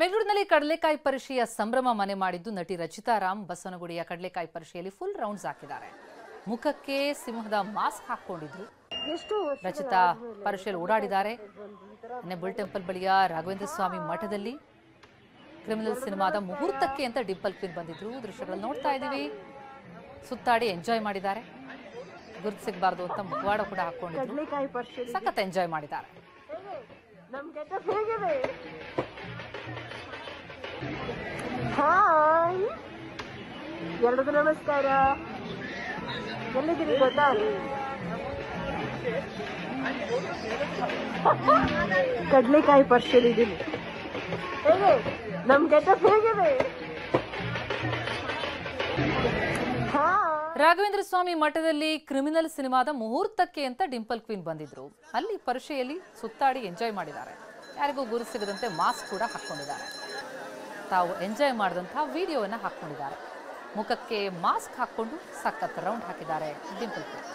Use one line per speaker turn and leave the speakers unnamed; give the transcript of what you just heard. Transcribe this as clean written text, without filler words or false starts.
ಬೆಂಗಳೂರಿನಲ್ಲಿ ಕಡಲೆಕಾಯಿ ಪರಿಷೆಯ ಸಂಭ್ರಮ ಮನೆ ಮಾಡಿದ್ದು ನಟಿ ರಚಿತಾ ರಾಮ್ ಬಸವನಗುಡಿಯ ಕಡಲೆಕಾಯಿ ಪರಿಷೆಯಲ್ಲಿ ಫುಲ್ ರೌಂಡ್ಸ್ ಹಾಕಿದ್ದಾರೆ. ಮುಖಕ್ಕೆ ಸಿಂಹದ ಮಾಸ್ಕ್ ಹಾಕೊಂಡಿದ್ರು. ರಚಿತಾ ಪರಿಷೆಯಲ್ಲಿ ಓಡಾಡಿದ್ದಾರೆ. ಬುಲ್ ಟೆಂಪಲ್ ಬಳಿಯ ರಾಘವೇಂದ್ರ ಸ್ವಾಮಿ ಮಠದಲ್ಲಿ ಕ್ರಿಮಿನಲ್ ಸಿನಿಮಾದ ಮುಹೂರ್ತಕ್ಕೆ ಅಂತ ಡಿಂಪಲ್ ಕ್ವೀನ್ ಬಂದಿದ್ರು. ದೃಶ್ಯಗಳನ್ನು ನೋಡ್ತಾ ಇದ್ದೀವಿ. ಸುತ್ತಾಡಿ ಎಂಜಾಯ್ ಮಾಡಿದ್ದಾರೆ. ಗುರುತು ಸಿಗಬಾರ್ದು ಅಂತ ಮುಖವಾಡ ಕೂಡ ಹಾಕೊಂಡಿದ್ರು. ಸಖತ್ ಎಂಜಾಯ್ ಮಾಡಿದ್ದಾರೆ.
ಹಾಯ್ ಎಲ್ಲರಿಗೂ ನಮಸ್ಕಾರ. ಎಲ್ಲಿದ್ದೀರಿ ಗೊತ್ತಾ? ಕಡ್ಲೆಕಾಯಿ ಪರಿಷೆಲಿದ್ದೀನಿ. ಹೇಗೆ ನಮ್ ಗೆಟಪ್ ಹೇಗಿದೆ?
ರಾಘವೇಂದ್ರ ಸ್ವಾಮಿ ಮಠದಲ್ಲಿ ಕ್ರಿಮಿನಲ್ ಸಿನಿಮಾದ ಮುಹೂರ್ತಕ್ಕೆ ಅಂತ ಡಿಂಪಲ್ ಕ್ವೀನ್ ಬಂದಿದ್ರು. ಅಲ್ಲಿ ಪರಿಷೆಯಲ್ಲಿ ಸುತ್ತಾಡಿ ಎಂಜಾಯ್ ಮಾಡಿದ್ದಾರೆ. ಯಾರಿಗೂ ಗುರು ಸಿಗದಂತೆ ಮಾಸ್ಕ್ ಕೂಡ ಹಾಕೊಂಡಿದ್ದಾರೆ. ತಾವು ಎಂಜಾಯ್ ಮಾಡಿದಂತಹ ವಿಡಿಯೋವನ್ನ ಹಾಕೊಂಡಿದ್ದಾರೆ. ಮುಖಕ್ಕೆ ಮಾಸ್ಕ್ ಹಾಕೊಂಡು ಸಖತ್ ರೌಂಡ್ ಹಾಕಿದ್ದಾರೆ ಡಿಂಪಲ್ ಕ್ವೀನ್.